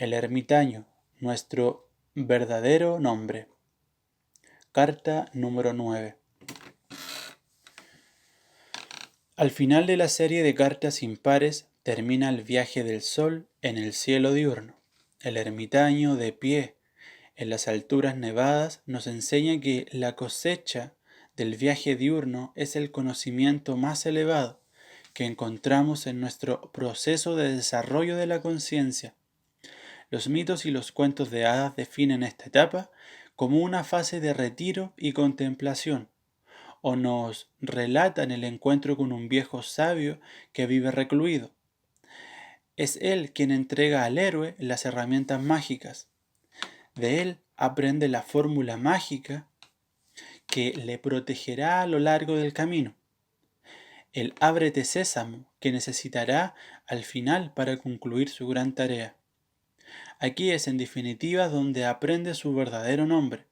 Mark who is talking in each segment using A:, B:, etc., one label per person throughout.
A: El ermitaño, nuestro verdadero nombre. Carta número 9. Al final de la serie de cartas impares termina el viaje del sol en el cielo diurno. El ermitaño, de pie en las alturas nevadas, nos enseña que la cosecha del viaje diurno es el conocimiento más elevado que encontramos en nuestro proceso de desarrollo de la conciencia. Los mitos y los cuentos de hadas definen esta etapa como una fase de retiro y contemplación, o nos relatan el encuentro con un viejo sabio que vive recluido. Es él quien entrega al héroe las herramientas mágicas. De él aprende la fórmula mágica que le protegerá a lo largo del camino. El ábrete sésamo que necesitará al final para concluir su gran tarea. Aquí es en definitiva donde aprende su verdadero nombre.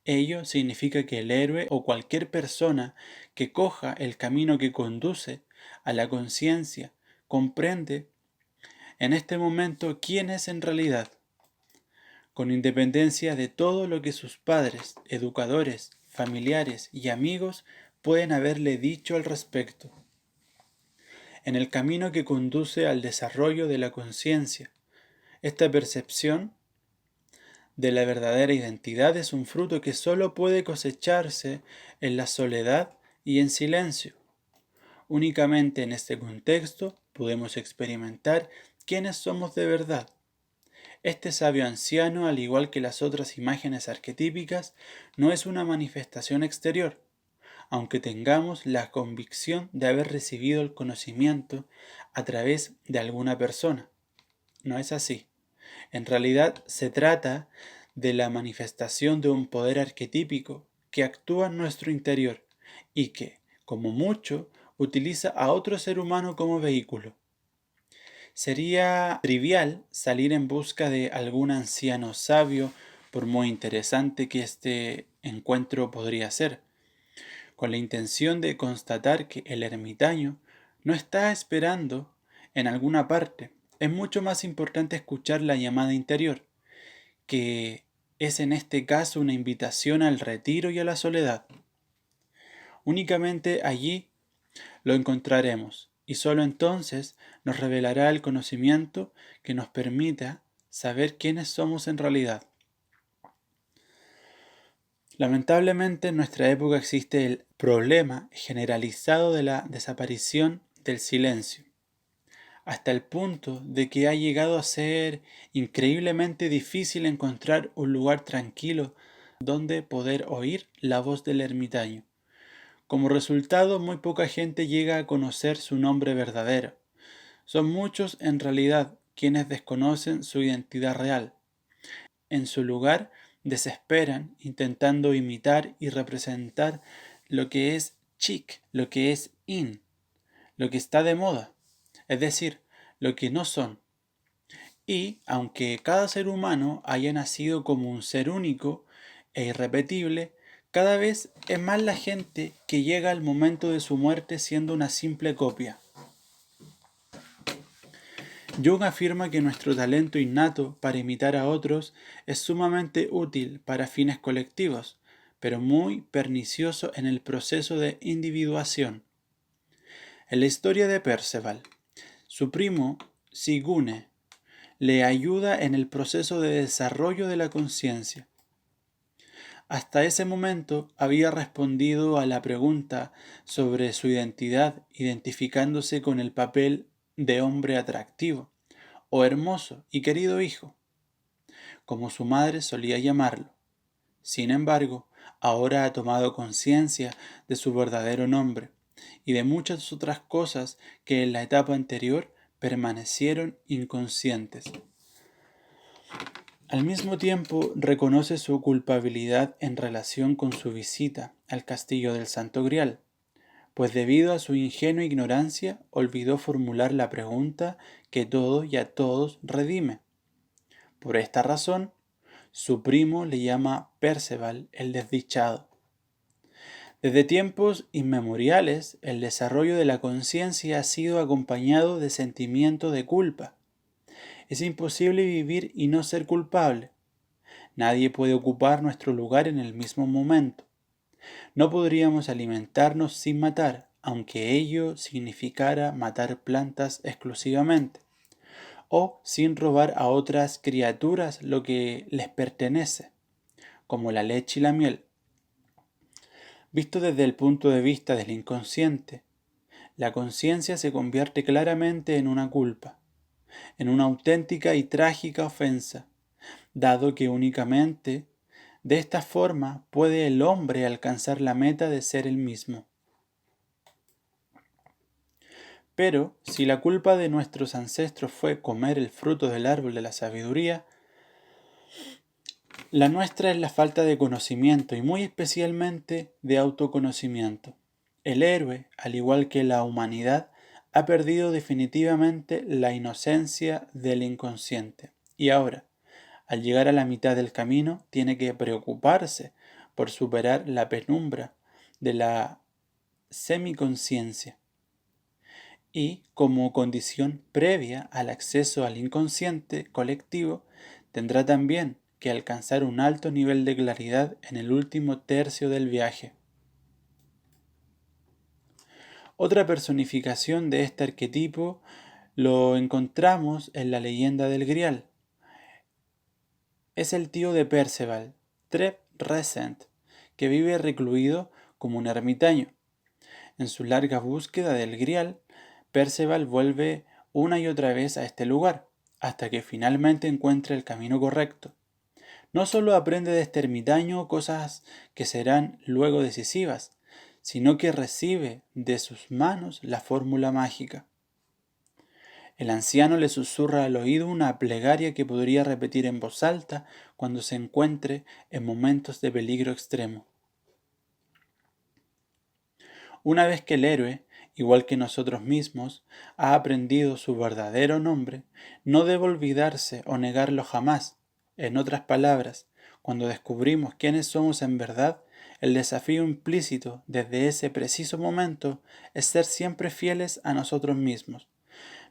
A: Ello significa que el héroe o cualquier persona que coja el camino que conduce a la conciencia comprende en este momento quién es en realidad, con independencia de todo lo que sus padres, educadores, familiares y amigos pueden haberle dicho al respecto. En el camino que conduce al desarrollo de la conciencia, esta percepción de la verdadera identidad es un fruto que sólo puede cosecharse en la soledad y en silencio. Únicamente en este contexto podemos experimentar quiénes somos de verdad. Este sabio anciano, al igual que las otras imágenes arquetípicas, no es una manifestación exterior, aunque tengamos la convicción de haber recibido el conocimiento a través de alguna persona. No es así. En realidad se trata de la manifestación de un poder arquetípico que actúa en nuestro interior y que, como mucho, utiliza a otro ser humano como vehículo. Sería trivial salir en busca de algún anciano sabio, por muy interesante que este encuentro podría ser, con la intención de constatar que el ermitaño no está esperando en alguna parte. Es mucho más importante escuchar la llamada interior, que es en este caso una invitación al retiro y a la soledad. Únicamente allí lo encontraremos, y sólo entonces nos revelará el conocimiento que nos permita saber quiénes somos en realidad. Lamentablemente en nuestra época existe el problema generalizado de la desaparición del silencio, hasta el punto de que ha llegado a ser increíblemente difícil encontrar un lugar tranquilo donde poder oír la voz del ermitaño. Como resultado, muy poca gente llega a conocer su nombre verdadero. Son muchos en realidad quienes desconocen su identidad real. En su lugar, desesperan intentando imitar y representar lo que es chic, lo que es in, lo que está de moda, es decir, lo que no son. Y, aunque cada ser humano haya nacido como un ser único e irrepetible, cada vez es más la gente que llega al momento de su muerte siendo una simple copia. Jung afirma que nuestro talento innato para imitar a otros es sumamente útil para fines colectivos, pero muy pernicioso en el proceso de individuación. En la historia de Perceval, su primo, Sigune, le ayuda en el proceso de desarrollo de la conciencia. Hasta ese momento había respondido a la pregunta sobre su identidad identificándose con el papel de hombre atractivo, o hermoso y querido hijo, como su madre solía llamarlo. Sin embargo, ahora ha tomado conciencia de su verdadero nombre y de muchas otras cosas que en la etapa anterior permanecieron inconscientes. Al mismo tiempo, reconoce su culpabilidad en relación con su visita al castillo del Santo Grial, pues debido a su ingenua ignorancia olvidó formular la pregunta que todo y a todos redime. Por esta razón, su primo le llama Perceval el desdichado. Desde tiempos inmemoriales, el desarrollo de la conciencia ha sido acompañado de sentimiento de culpa. Es imposible vivir y no ser culpable. Nadie puede ocupar nuestro lugar en el mismo momento. No podríamos alimentarnos sin matar, aunque ello significara matar plantas exclusivamente, o sin robar a otras criaturas lo que les pertenece, como la leche y la miel. Visto desde el punto de vista del inconsciente, la conciencia se convierte claramente en una culpa, en una auténtica y trágica ofensa, dado que únicamente de esta forma puede el hombre alcanzar la meta de ser el mismo. Pero si la culpa de nuestros ancestros fue comer el fruto del árbol de la sabiduría, la nuestra es la falta de conocimiento y muy especialmente de autoconocimiento. El héroe, al igual que la humanidad, ha perdido definitivamente la inocencia del inconsciente. Y ahora, al llegar a la mitad del camino, tiene que preocuparse por superar la penumbra de la semiconciencia. Y como condición previa al acceso al inconsciente colectivo, tendrá también que alcanzar un alto nivel de claridad en el último tercio del viaje. Otra personificación de este arquetipo lo encontramos en la leyenda del Grial. Es el tío de Perceval, Treb Recent, que vive recluido como un ermitaño. En su larga búsqueda del Grial, Perceval vuelve una y otra vez a este lugar, hasta que finalmente encuentra el camino correcto. No solo aprende de este ermitaño cosas que serán luego decisivas, sino que recibe de sus manos la fórmula mágica. El anciano le susurra al oído una plegaria que podría repetir en voz alta cuando se encuentre en momentos de peligro extremo. Una vez que el héroe, igual que nosotros mismos, ha aprendido su verdadero nombre, no debe olvidarse o negarlo jamás. En otras palabras, cuando descubrimos quiénes somos en verdad, el desafío implícito desde ese preciso momento es ser siempre fieles a nosotros mismos,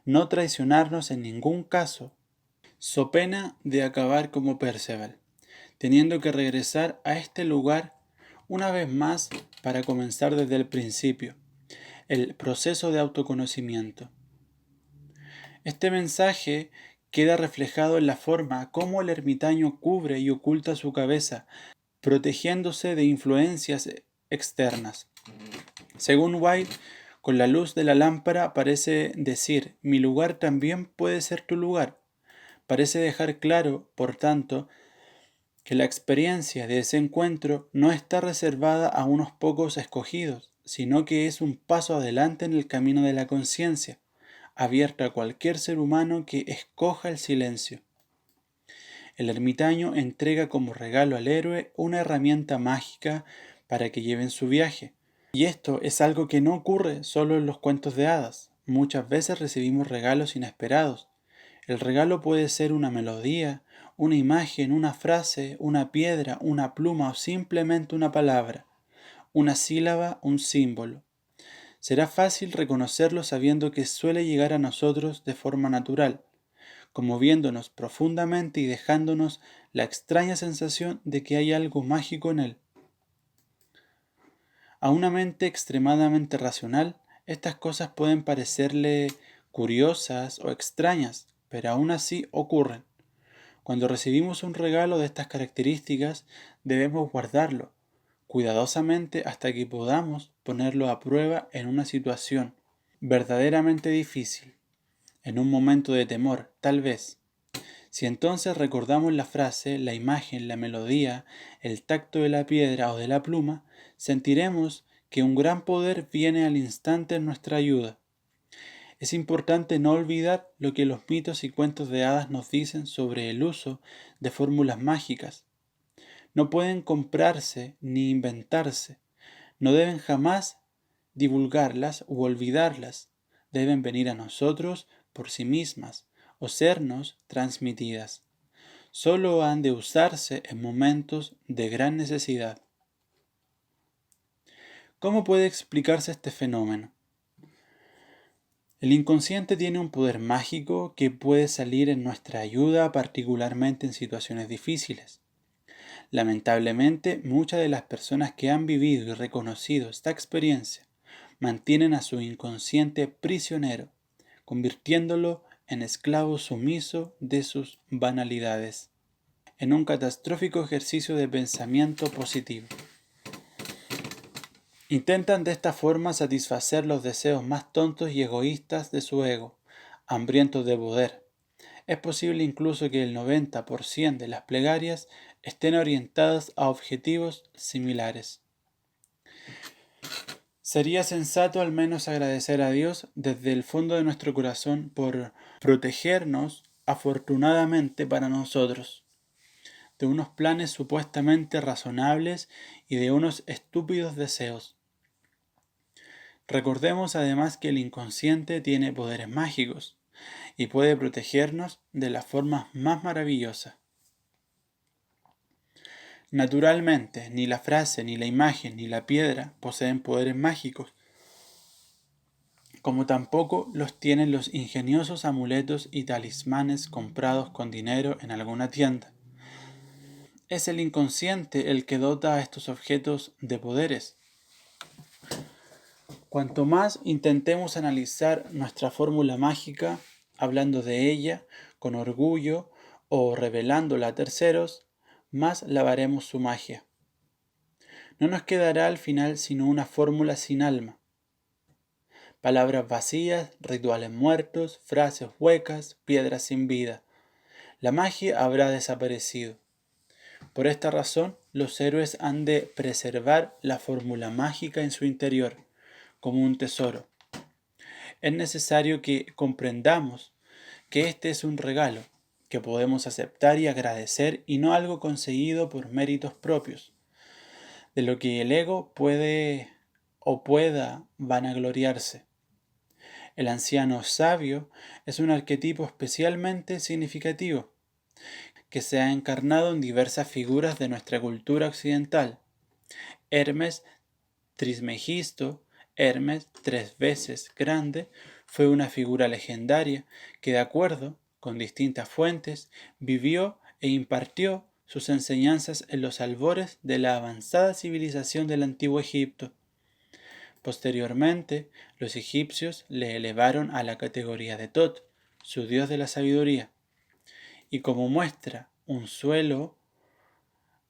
A: no traicionarnos en ningún caso, so pena de acabar como Perceval, teniendo que regresar a este lugar una vez más para comenzar desde el principio, el proceso de autoconocimiento. Este mensaje queda reflejado en la forma como el ermitaño cubre y oculta su cabeza, protegiéndose de influencias externas. Según White, con la luz de la lámpara parece decir, mi lugar también puede ser tu lugar. Parece dejar claro, por tanto, que la experiencia de ese encuentro no está reservada a unos pocos escogidos, sino que es un paso adelante en el camino de la conciencia, abierta a cualquier ser humano que escoja el silencio. El ermitaño entrega como regalo al héroe una herramienta mágica para que lleve en su viaje. Y esto es algo que no ocurre solo en los cuentos de hadas. Muchas veces recibimos regalos inesperados. El regalo puede ser una melodía, una imagen, una frase, una piedra, una pluma o simplemente una palabra, una sílaba, un símbolo. Será fácil reconocerlo sabiendo que suele llegar a nosotros de forma natural, conmoviéndonos profundamente y dejándonos la extraña sensación de que hay algo mágico en él. A una mente extremadamente racional, estas cosas pueden parecerle curiosas o extrañas, pero aún así ocurren. Cuando recibimos un regalo de estas características, debemos guardarlo cuidadosamente hasta que podamos ponerlo a prueba en una situación verdaderamente difícil, en un momento de temor, tal vez. Si entonces recordamos la frase, la imagen, la melodía, el tacto de la piedra o de la pluma, sentiremos que un gran poder viene al instante en nuestra ayuda. Es importante no olvidar lo que los mitos y cuentos de hadas nos dicen sobre el uso de fórmulas mágicas. No pueden comprarse ni inventarse. No deben jamás divulgarlas u olvidarlas. Deben venir a nosotros por sí mismas o sernos transmitidas. Solo han de usarse en momentos de gran necesidad. ¿Cómo puede explicarse este fenómeno? El inconsciente tiene un poder mágico que puede salir en nuestra ayuda, particularmente en situaciones difíciles. Lamentablemente, muchas de las personas que han vivido y reconocido esta experiencia mantienen a su inconsciente prisionero, convirtiéndolo en esclavo sumiso de sus banalidades, en un catastrófico ejercicio de pensamiento positivo. Intentan de esta forma satisfacer los deseos más tontos y egoístas de su ego, hambrientos de poder. Es posible incluso que el 90% de las plegarias estén orientadas a objetivos similares. Sería sensato al menos agradecer a Dios desde el fondo de nuestro corazón por protegernos, afortunadamente para nosotros, de unos planes supuestamente razonables y de unos estúpidos deseos. Recordemos además que el inconsciente tiene poderes mágicos y puede protegernos de las formas más maravillosas. Naturalmente, ni la frase, ni la imagen, ni la piedra poseen poderes mágicos, como tampoco los tienen los ingeniosos amuletos y talismanes comprados con dinero en alguna tienda. Es el inconsciente el que dota a estos objetos de poderes. Cuanto más intentemos analizar nuestra fórmula mágica, hablando de ella con orgullo o revelándola a terceros, más lavaremos su magia. No nos quedará al final sino una fórmula sin alma. Palabras vacías, rituales muertos, frases huecas, piedras sin vida. La magia habrá desaparecido. Por esta razón, los héroes han de preservar la fórmula mágica en su interior, como un tesoro. Es necesario que comprendamos que este es un regalo, que podemos aceptar y agradecer y no algo conseguido por méritos propios, de lo que el ego puede o pueda vanagloriarse. El anciano sabio es un arquetipo especialmente significativo, que se ha encarnado en diversas figuras de nuestra cultura occidental. Hermes Trismegisto, Hermes 3 veces grande, fue una figura legendaria que, de acuerdo con distintas fuentes, vivió e impartió sus enseñanzas en los albores de la avanzada civilización del antiguo Egipto. Posteriormente, los egipcios le elevaron a la categoría de Tot, su dios de la sabiduría, y como muestra un suelo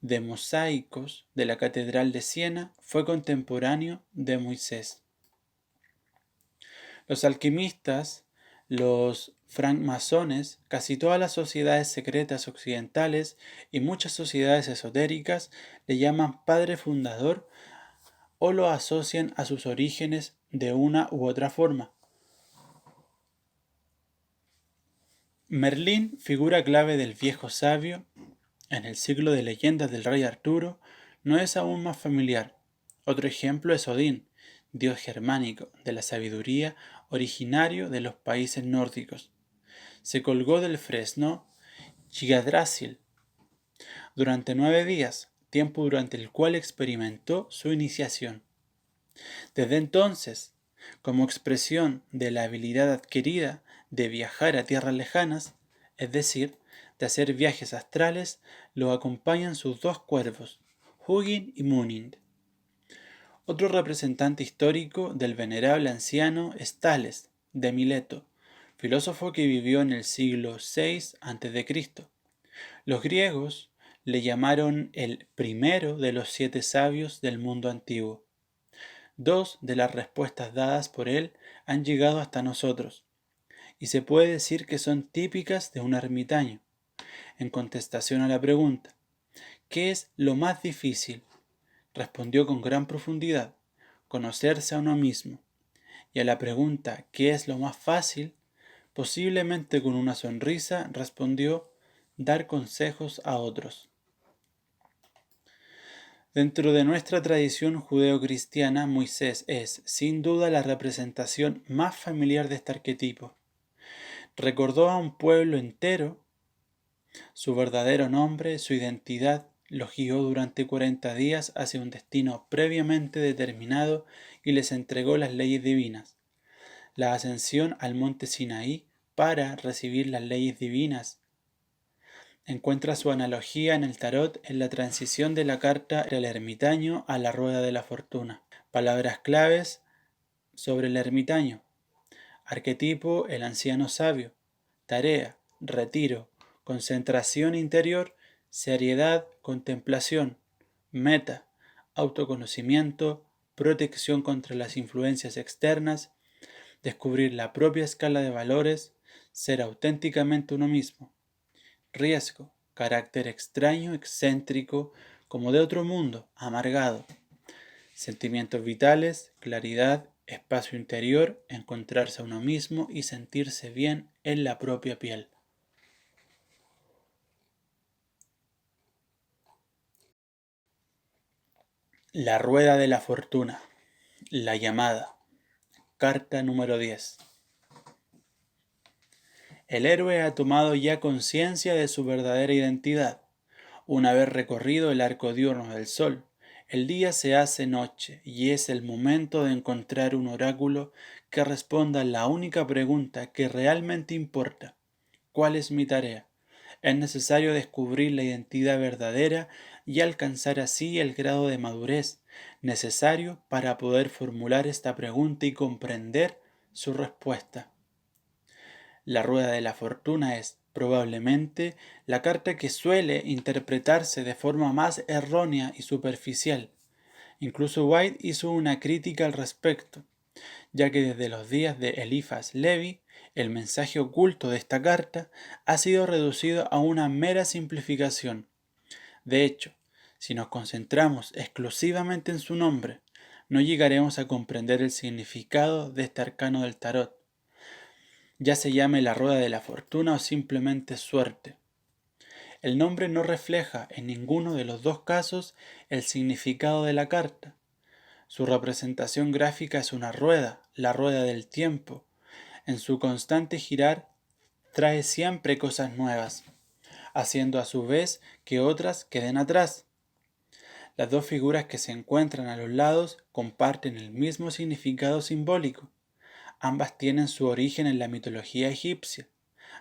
A: de mosaicos de la Catedral de Siena, fue contemporáneo de Moisés. Los alquimistas, los francmasones, casi todas las sociedades secretas occidentales y muchas sociedades esotéricas le llaman padre fundador o lo asocian a sus orígenes de una u otra forma. Merlín, figura clave del viejo sabio, en el ciclo de leyendas del rey Arturo, no es aún más familiar. Otro ejemplo es Odín, dios germánico de la sabiduría, originario de los países nórdicos. Se colgó del fresno Yggdrasil durante 9 días, tiempo durante el cual experimentó su iniciación. Desde entonces, como expresión de la habilidad adquirida de viajar a tierras lejanas, es decir, de hacer viajes astrales, lo acompañan sus 2 cuervos, Hugin y Munin. Otro representante histórico del venerable anciano es Tales, de Mileto, filósofo que vivió en el siglo VI a.C. Los griegos le llamaron el primero de los 7 sabios del mundo antiguo. 2 de las respuestas dadas por él han llegado hasta nosotros, y se puede decir que son típicas de un ermitaño. En contestación a la pregunta, ¿qué es lo más difícil?, respondió con gran profundidad, conocerse a uno mismo. Y a la pregunta, ¿qué es lo más fácil?, posiblemente con una sonrisa, respondió, dar consejos a otros. Dentro de nuestra tradición judeocristiana, Moisés es, sin duda, la representación más familiar de este arquetipo. Recordó a un pueblo entero su verdadero nombre, su identidad, los guió durante 40 días hacia un destino previamente determinado y les entregó las leyes divinas. la ascensión al monte Sinaí para recibir las leyes divinas. Encuentra su analogía en el tarot en la transición de la carta del ermitaño a la rueda de la fortuna. Palabras claves sobre el ermitaño. Arquetipo: el anciano sabio. Tarea: retiro, concentración interior, seriedad, contemplación. Meta: autoconocimiento, protección contra las influencias externas, descubrir la propia escala de valores, ser auténticamente uno mismo. Riesgo: carácter extraño, excéntrico, como de otro mundo, amargado. Sentimientos vitales: claridad, espacio interior, encontrarse a uno mismo y sentirse bien en la propia piel. La rueda de la fortuna. La llamada. Carta número 10. El héroe ha tomado ya conciencia de su verdadera identidad. Una vez recorrido el arco diurno del sol, el día se hace noche y es el momento de encontrar un oráculo que responda a la única pregunta que realmente importa: ¿cuál es mi tarea? Es necesario descubrir la identidad verdadera y alcanzar así el grado de madurez necesario para poder formular esta pregunta y comprender su respuesta. La rueda de la fortuna es, probablemente, la carta que suele interpretarse de forma más errónea y superficial. Incluso White hizo una crítica al respecto, ya que desde los días de Eliphas Levi, el mensaje oculto de esta carta ha sido reducido a una mera simplificación. De hecho, si nos concentramos exclusivamente en su nombre, no llegaremos a comprender el significado de este arcano del tarot, ya se llame la rueda de la fortuna o simplemente suerte. El nombre no refleja en ninguno de los dos casos el significado de la carta. Su representación gráfica es una rueda, la rueda del tiempo. En su constante girar trae siempre cosas nuevas, haciendo a su vez que otras queden atrás. Las dos figuras que se encuentran a los lados comparten el mismo significado simbólico. Ambas tienen su origen en la mitología egipcia.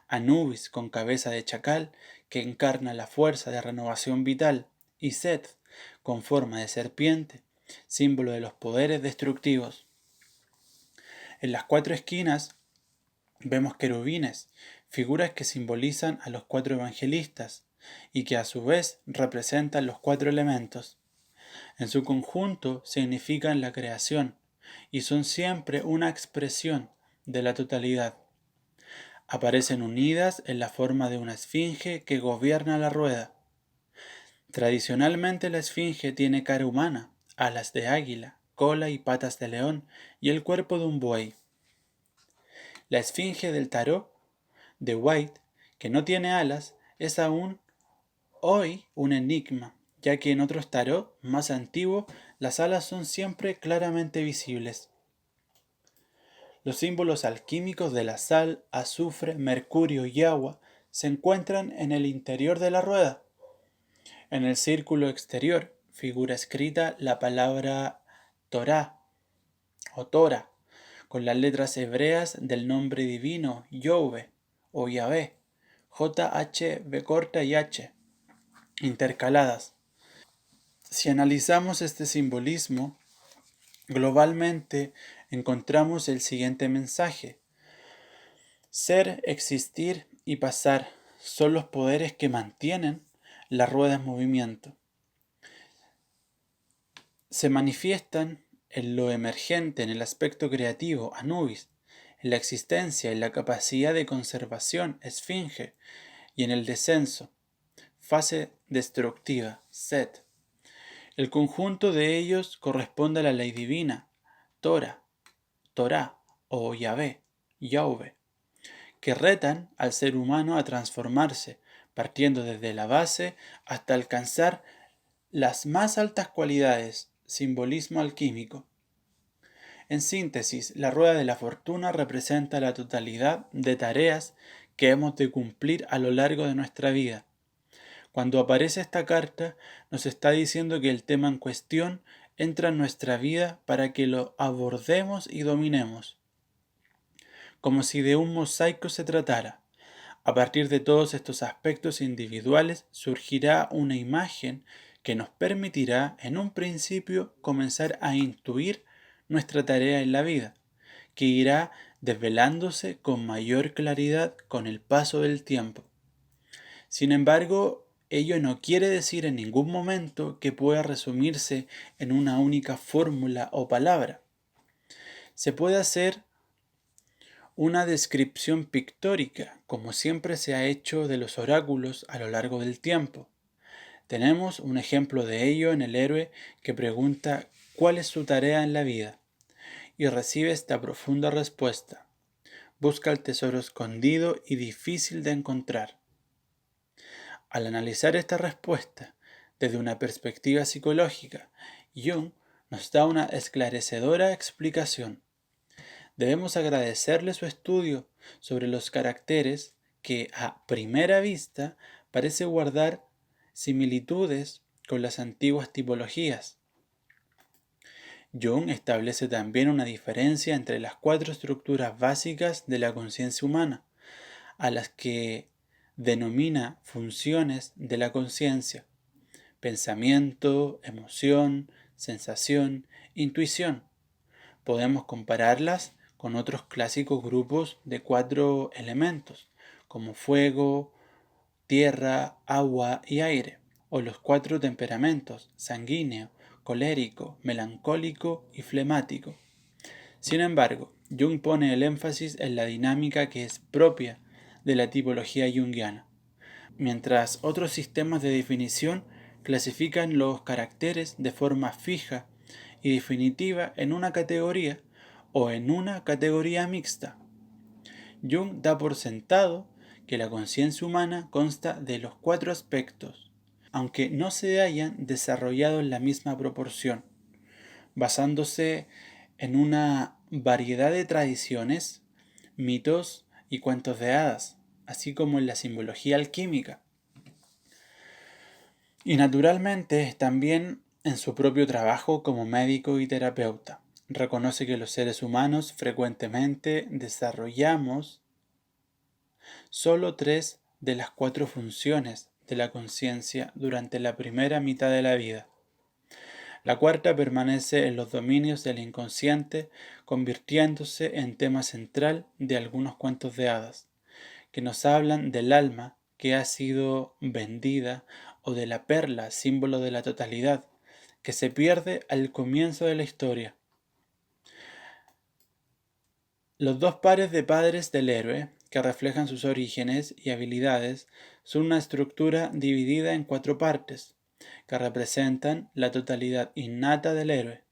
A: Anubis, con cabeza de chacal, que encarna la fuerza de renovación vital, y Seth, con forma de serpiente, símbolo de los poderes destructivos. En las cuatro esquinas vemos querubines, figuras que simbolizan a los cuatro evangelistas y que a su vez representan los cuatro elementos. En su conjunto significan la creación y son siempre una expresión de la totalidad. Aparecen unidas en la forma de una esfinge que gobierna la rueda. Tradicionalmente la esfinge tiene cara humana, alas de águila, cola y patas de león y el cuerpo de un buey. La esfinge del tarot de White, que no tiene alas, es aún hoy un enigma, ya que en otros tarot más antiguos las alas son siempre claramente visibles. Los símbolos alquímicos de la sal, azufre, mercurio y agua se encuentran en el interior de la rueda. En el círculo exterior figura escrita la palabra Torah o Tora, con las letras hebreas del nombre divino Yahvé o Yahvé, J-H, B corta y H, intercaladas. Si analizamos este simbolismo, globalmente encontramos el siguiente mensaje: ser, existir y pasar son los poderes que mantienen la rueda en movimiento. Se manifiestan en lo emergente, en el aspecto creativo, Anubis, en la existencia, en la capacidad de conservación, Esfinge, y en el descenso, fase destructiva, Set. El conjunto de ellos corresponde a la ley divina, Torah, Torah o Yahvé, Yahvé, que retan al ser humano a transformarse, partiendo desde la base hasta alcanzar las más altas cualidades, simbolismo alquímico. En síntesis, la rueda de la fortuna representa la totalidad de tareas que hemos de cumplir a lo largo de nuestra vida. Cuando aparece esta carta, nos está diciendo que el tema en cuestión entra en nuestra vida para que lo abordemos y dominemos. como si de un mosaico se tratara. A partir de todos estos aspectos individuales surgirá una imagen que nos permitirá en un principio comenzar a intuir nuestra tarea en la vida, que irá desvelándose con mayor claridad con el paso del tiempo. Sin embargo, ello no quiere decir en ningún momento que pueda resumirse en una única fórmula o palabra. Se puede hacer una descripción pictórica, como siempre se ha hecho de los oráculos a lo largo del tiempo. Tenemos un ejemplo de ello en el héroe que pregunta cuál es su tarea en la vida y recibe esta profunda respuesta. Busca el tesoro escondido y difícil de encontrar. Al analizar esta respuesta desde una perspectiva psicológica, Jung nos da una esclarecedora explicación. Debemos agradecerle su estudio sobre los caracteres que a primera vista parece guardar similitudes con las antiguas tipologías. Jung establece también una diferencia entre las 4 estructuras básicas de la conciencia humana, a las que denomina funciones de la conciencia: pensamiento, emoción, sensación, intuición. Podemos compararlas con otros clásicos grupos de 4 elementos, como fuego, tierra, agua y aire, o los 4 temperamentos: sanguíneo, colérico, melancólico y flemático. Sin embargo, Jung pone el énfasis en la dinámica que es propia de la tipología junguiana, mientras otros sistemas de definición clasifican los caracteres de forma fija y definitiva en una categoría o en una categoría mixta. Jung da por sentado que la conciencia humana consta de los 4 aspectos, aunque no se hayan desarrollado en la misma proporción, basándose en una variedad de tradiciones, mitos y cuentos de hadas, así como en la simbología alquímica. Y naturalmente también en su propio trabajo como médico y terapeuta. Reconoce que los seres humanos frecuentemente desarrollamos solo 3 de las 4 funciones de la conciencia durante la primera mitad de la vida. La cuarta permanece en los dominios del inconsciente, convirtiéndose en tema central de algunos cuentos de hadas, que nos hablan del alma que ha sido vendida o de la perla, símbolo de la totalidad, que se pierde al comienzo de la historia. Los 2 pares de padres del héroe, que reflejan sus orígenes y habilidades, son una estructura dividida en 4 partes, que representan la totalidad innata del héroe.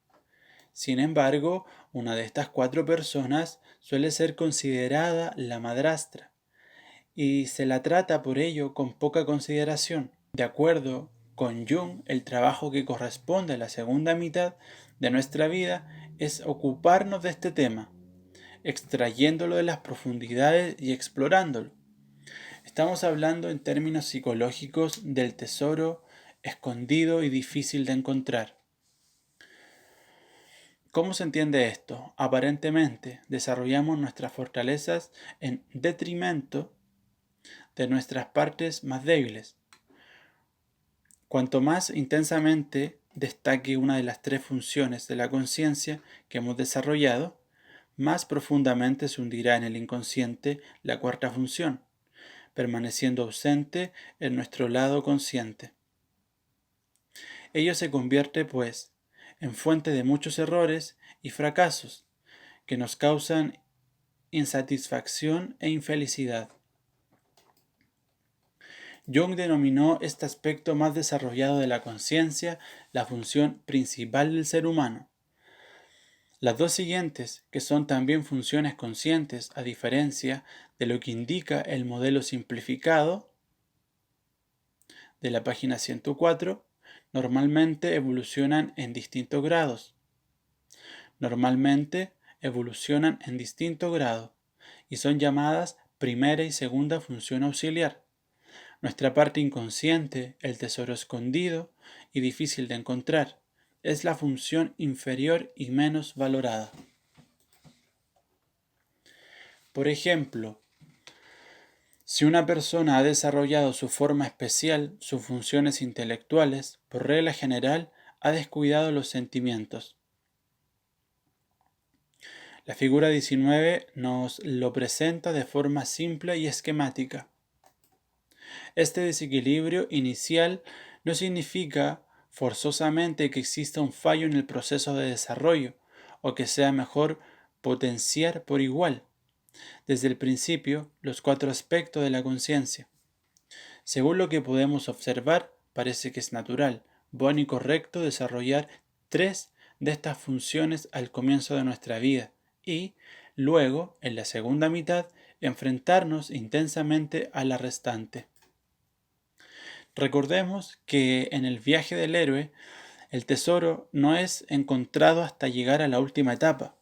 A: Sin embargo, una de estas 4 personas suele ser considerada la madrastra, y se la trata por ello con poca consideración. De acuerdo con Jung, el trabajo que corresponde a la segunda mitad de nuestra vida es ocuparnos de este tema, extrayéndolo de las profundidades y explorándolo. Estamos hablando en términos psicológicos del tesoro escondido y difícil de encontrar. ¿Cómo se entiende esto? Aparentemente, desarrollamos nuestras fortalezas en detrimento de nuestras partes más débiles. Cuanto más intensamente destaque una de las 3 funciones de la conciencia que hemos desarrollado, más profundamente se hundirá en el inconsciente la 4ª función, permaneciendo ausente en nuestro lado consciente. Ello se convierte, pues, en fuente de muchos errores y fracasos que nos causan insatisfacción e infelicidad. Jung denominó este aspecto más desarrollado de la conciencia la función principal del ser humano. Las 2 siguientes, que son también funciones conscientes, a diferencia de lo que indica el modelo simplificado de la página 104, normalmente evolucionan en distintos grados. Y son llamadas primera y segunda función auxiliar. Nuestra parte inconsciente, el tesoro escondido y difícil de encontrar, es la función inferior y menos valorada. Por ejemplo, si una persona ha desarrollado su forma especial, sus funciones intelectuales, por regla general, ha descuidado los sentimientos. La figura 19 nos lo presenta de forma simple y esquemática. Este desequilibrio inicial no significa forzosamente que exista un fallo en el proceso de desarrollo o que sea mejor potenciar por igual, desde el principio, los 4 aspectos de la conciencia. Según lo que podemos observar, parece que es natural, bueno y correcto desarrollar 3 de estas funciones al comienzo de nuestra vida y, luego, en la segunda mitad, enfrentarnos intensamente a la restante. Recordemos que en el viaje del héroe, el tesoro no es encontrado hasta llegar a la última etapa.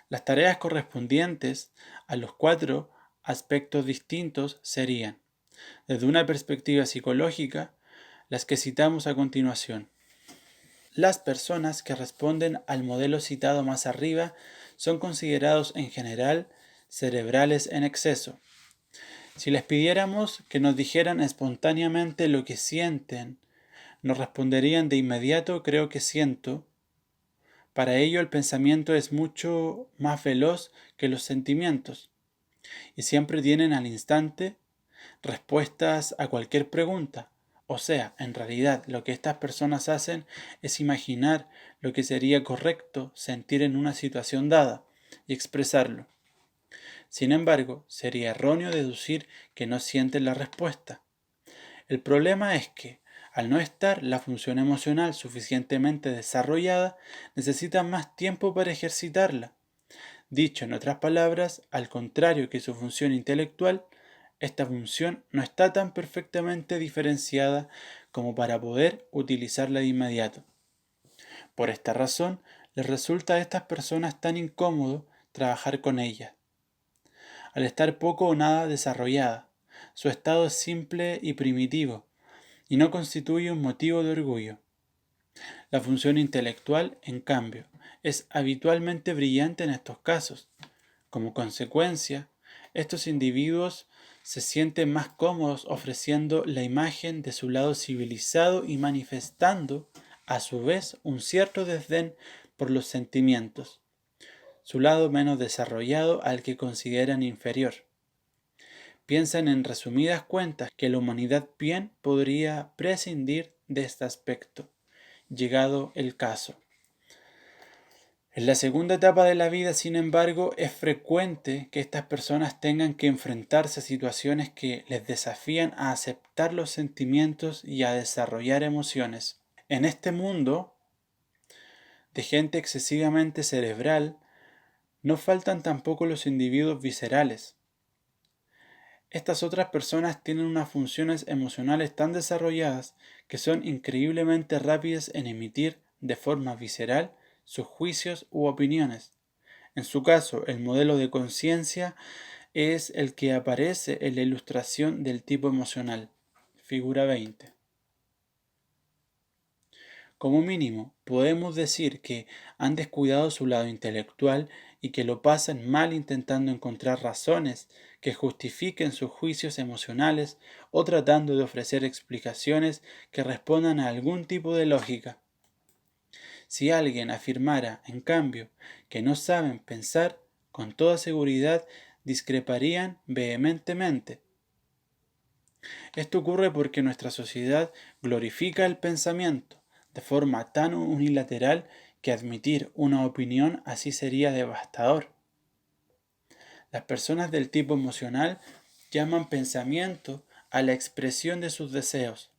A: Las tareas correspondientes a los 4 aspectos distintos serían, desde una perspectiva psicológica, las que citamos a continuación. Las personas que responden al modelo citado más arriba son considerados en general cerebrales en exceso. Si les pidiéramos que nos dijeran espontáneamente lo que sienten, nos responderían de inmediato creo que siento. Para ello el pensamiento es mucho más veloz que los sentimientos y siempre tienen al instante respuestas a cualquier pregunta. O sea, en realidad lo que estas personas hacen es imaginar lo que sería correcto sentir en una situación dada y expresarlo. Sin embargo, sería erróneo deducir que no sienten la respuesta. El problema es que, al no estar la función emocional suficientemente desarrollada, necesitan más tiempo para ejercitarla. Dicho en otras palabras, al contrario que su función intelectual, esta función no está tan perfectamente diferenciada como para poder utilizarla de inmediato. Por esta razón, les resulta a estas personas tan incómodo trabajar con ellas. Al estar poco o nada desarrollada, su estado es simple y primitivo, y no constituye un motivo de orgullo. La función intelectual, en cambio, es habitualmente brillante en estos casos. Como consecuencia, estos individuos se sienten más cómodos ofreciendo la imagen de su lado civilizado y manifestando, a su vez, un cierto desdén por los sentimientos, su lado menos desarrollado al que consideran inferior. Piensan en resumidas cuentas que la humanidad bien podría prescindir de este aspecto, llegado el caso. En la segunda etapa de la vida, sin embargo, es frecuente que estas personas tengan que enfrentarse a situaciones que les desafían a aceptar los sentimientos y a desarrollar emociones. En este mundo de gente excesivamente cerebral, no faltan tampoco los individuos viscerales. Estas otras personas tienen unas funciones emocionales tan desarrolladas que son increíblemente rápidas en emitir de forma visceral sus juicios u opiniones. En su caso, el modelo de conciencia es el que aparece en la ilustración del tipo emocional, figura 20. Como mínimo, podemos decir que han descuidado su lado intelectual y que lo pasan mal intentando encontrar razones que justifiquen sus juicios emocionales o tratando de ofrecer explicaciones que respondan a algún tipo de lógica. Si alguien afirmara, en cambio, que no saben pensar, con toda seguridad discreparían vehementemente. Esto ocurre porque nuestra sociedad glorifica el pensamiento de forma tan unilateral que admitir una opinión así sería devastador. Las personas del tipo emocional llaman pensamiento a la expresión de sus deseos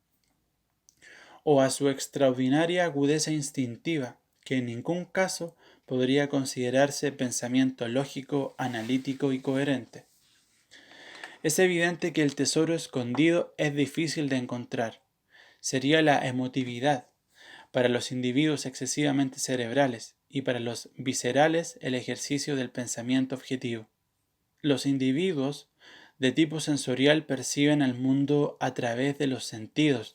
A: o a su extraordinaria agudeza instintiva, que en ningún caso podría considerarse pensamiento lógico, analítico y coherente. Es evidente que el tesoro escondido es difícil de encontrar. Sería la emotividad, para los individuos excesivamente cerebrales y para los viscerales el ejercicio del pensamiento objetivo. Los individuos de tipo sensorial perciben el mundo a través de los sentidos,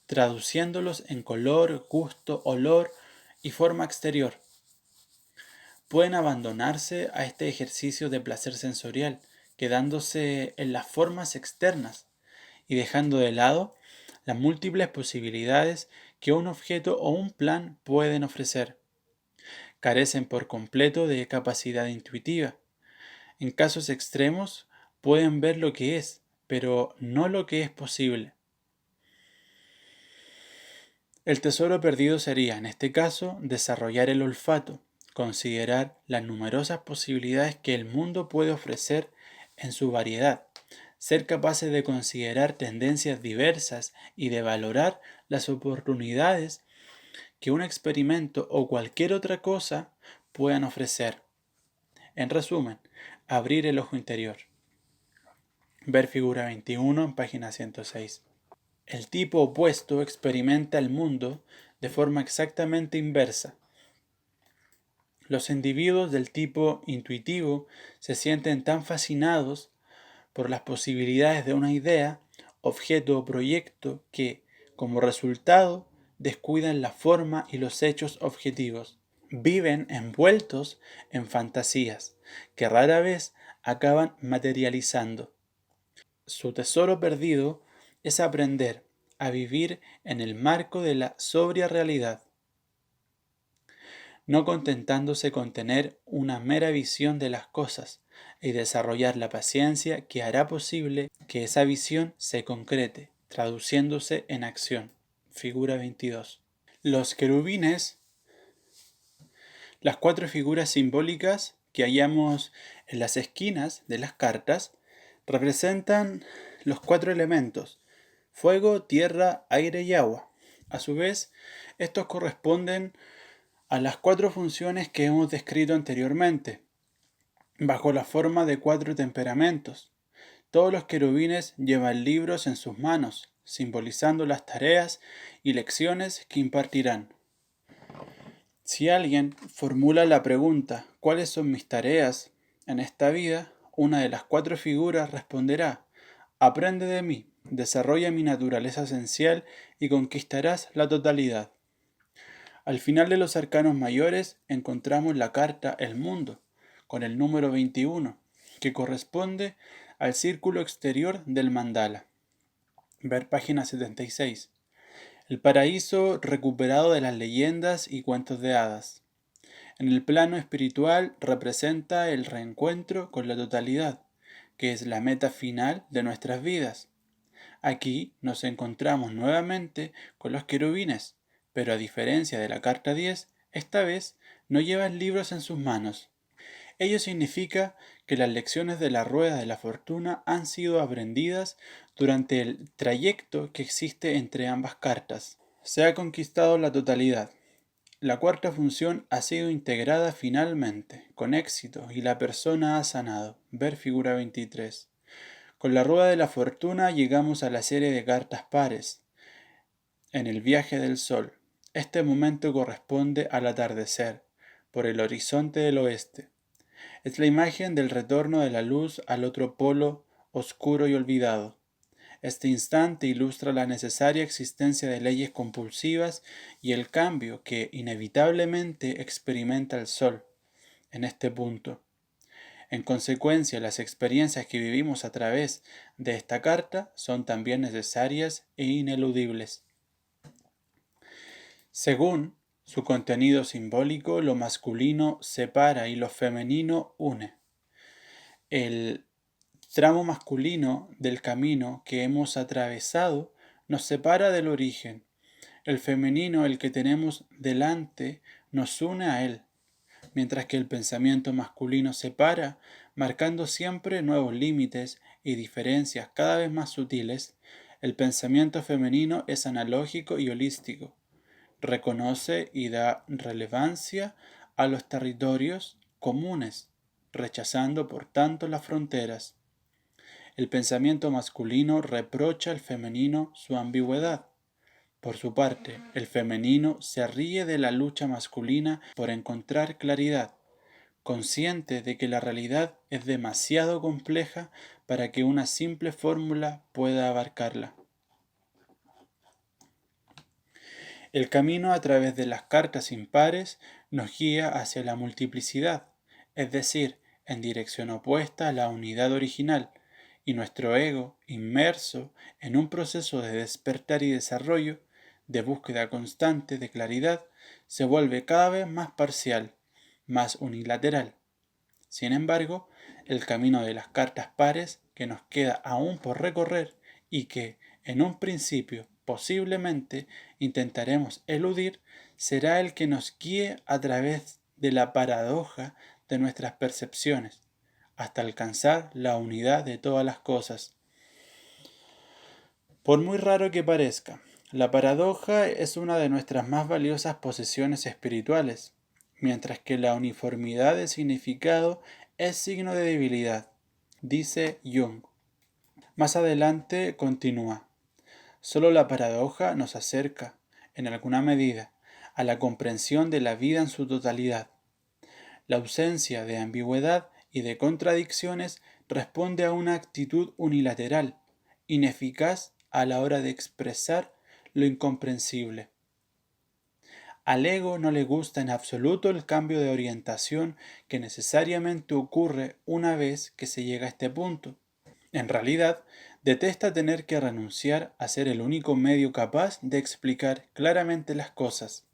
A: traduciéndolos en color, gusto, olor y forma exterior. pueden abandonarse a este ejercicio de placer sensorial, quedándose en las formas externas y dejando de lado las múltiples posibilidades que un objeto o un plan pueden ofrecer. Carecen por completo de capacidad intuitiva. En casos extremos pueden ver lo que es, pero no lo que es posible. El tesoro perdido sería, en este caso, desarrollar el olfato, considerar las numerosas posibilidades que el mundo puede ofrecer en su variedad, ser capaces de considerar tendencias diversas y de valorar las oportunidades que un experimento o cualquier otra cosa puedan ofrecer. En resumen, abrir el ojo interior. Ver figura 21 en página 106. El tipo opuesto experimenta el mundo de forma exactamente inversa. Los individuos del tipo intuitivo se sienten tan fascinados por las posibilidades de una idea, objeto o proyecto que, como resultado, descuidan la forma y los hechos objetivos. Viven envueltos en fantasías que rara vez acaban materializando. Su tesoro perdido es aprender a vivir en el marco de la sobria realidad, no contentándose con tener una mera visión de las cosas y desarrollar la paciencia que hará posible que esa visión se concrete, traduciéndose en acción. Figura 22. Los querubines, las cuatro figuras simbólicas que hallamos en las esquinas de las cartas, representan los cuatro elementos: fuego, tierra, aire y agua. A su vez, estos corresponden a las cuatro funciones que hemos descrito anteriormente, bajo la forma de cuatro temperamentos. Todos los querubines llevan libros en sus manos, simbolizando las tareas y lecciones que impartirán. Si alguien formula la pregunta ¿cuáles son mis tareas en esta vida?, una de las cuatro figuras responderá: aprende de mí, desarrolla mi naturaleza esencial y conquistarás la totalidad. Al final de los arcanos mayores encontramos la carta El Mundo, con el número 21, que corresponde al círculo exterior del mandala. Ver página 76. El paraíso recuperado de las leyendas y cuentos de hadas. En el plano espiritual representa el reencuentro con la totalidad, que es la meta final de nuestras vidas. Aquí nos encontramos nuevamente con los querubines, pero a diferencia de la carta 10, esta vez no llevan libros en sus manos. Ello significa que las lecciones de la rueda de la fortuna han sido aprendidas durante el trayecto que existe entre ambas cartas. Se ha conquistado la totalidad. La cuarta función ha sido integrada finalmente, con éxito, y la persona ha sanado. Ver figura 23. Con la rueda de la fortuna llegamos a la serie de cartas pares, en el viaje del sol. Este momento corresponde al atardecer, por el horizonte del oeste. Es la imagen del retorno de la luz al otro polo oscuro y olvidado. Este instante ilustra la necesaria existencia de leyes compulsivas y el cambio que inevitablemente experimenta el sol en este punto. En consecuencia, las experiencias que vivimos a través de esta carta son también necesarias e ineludibles. Según su contenido simbólico, lo masculino separa y lo femenino une. El tramo masculino del camino que hemos atravesado nos separa del origen. El femenino, el que tenemos delante, nos une a él, mientras que el pensamiento masculino separa, marcando siempre nuevos límites y diferencias cada vez más sutiles. El pensamiento femenino es analógico y holístico. Reconoce y da relevancia a los territorios comunes, rechazando por tanto las fronteras. El pensamiento masculino reprocha al femenino su ambigüedad. Por su parte, el femenino se ríe de la lucha masculina por encontrar claridad, consciente de que la realidad es demasiado compleja para que una simple fórmula pueda abarcarla. El camino a través de las cartas impares nos guía hacia la multiplicidad, es decir, en dirección opuesta a la unidad original, y nuestro ego, inmerso en un proceso de despertar y desarrollo, de búsqueda constante de claridad, se vuelve cada vez más parcial, más unilateral. Sin embargo, el camino de las cartas pares que nos queda aún por recorrer y que, en un principio, posiblemente intentaremos eludir, será el que nos guíe a través de la paradoja de nuestras percepciones, hasta alcanzar la unidad de todas las cosas. Por muy raro que parezca, la paradoja es una de nuestras más valiosas posesiones espirituales, mientras que la uniformidad de significado es signo de debilidad, dice Jung. Más adelante continúa. Solo la paradoja nos acerca, en alguna medida, a la comprensión de la vida en su totalidad. La ausencia de ambigüedad y de contradicciones responde a una actitud unilateral, ineficaz a la hora de expresar lo incomprensible. Al ego no le gusta en absoluto el cambio de orientación que necesariamente ocurre una vez que se llega a este punto. En realidad, detesta tener que renunciar a ser el único medio capaz de explicar claramente las cosas.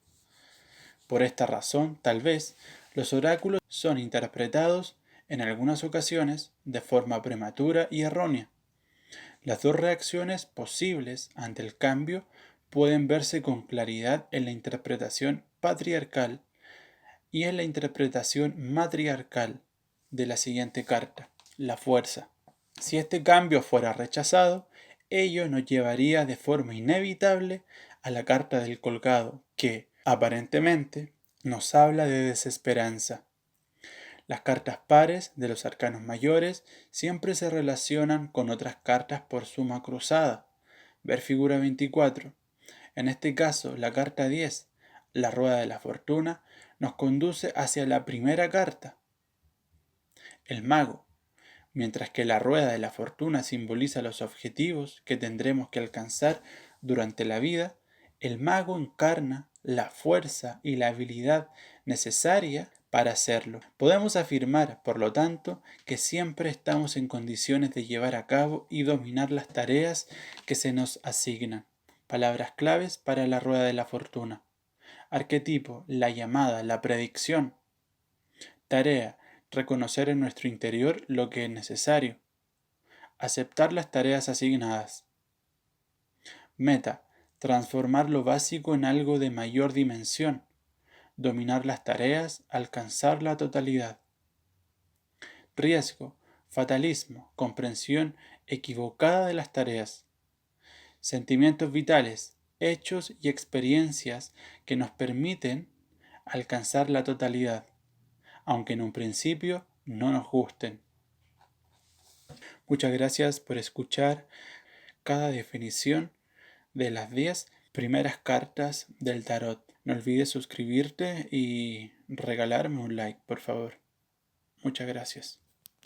A: Por esta razón, tal vez, los oráculos son interpretados, en algunas ocasiones, de forma prematura y errónea. Las dos reacciones posibles ante el cambio pueden verse con claridad en la interpretación patriarcal y en la interpretación matriarcal de la siguiente carta, la fuerza. Si este cambio fuera rechazado, ello nos llevaría de forma inevitable a la carta del colgado, que, aparentemente, nos habla de desesperanza. Las cartas pares de los arcanos mayores siempre se relacionan con otras cartas por suma cruzada. Ver figura 24. En este caso, la carta 10, la rueda de la fortuna, nos conduce hacia la primera carta, el mago. Mientras que la rueda de la fortuna simboliza los objetivos que tendremos que alcanzar durante la vida, el mago encarna la fuerza y la habilidad necesaria para hacerlo. Podemos afirmar, por lo tanto, que siempre estamos en condiciones de llevar a cabo y dominar las tareas que se nos asignan. Palabras claves para la rueda de la fortuna. Arquetipo, la llamada, la predicción. Tarea, reconocer en nuestro interior lo que es necesario. Aceptar las tareas asignadas. Meta, transformar lo básico en algo de mayor dimensión. Dominar las tareas, alcanzar la totalidad. Riesgo, fatalismo, comprensión equivocada de las tareas. Sentimientos vitales, hechos y experiencias que nos permiten alcanzar la totalidad, aunque en un principio no nos gusten. Muchas gracias por escuchar cada definición de las 10 primeras cartas del tarot. No olvides suscribirte y regalarme un like, por favor. Muchas gracias.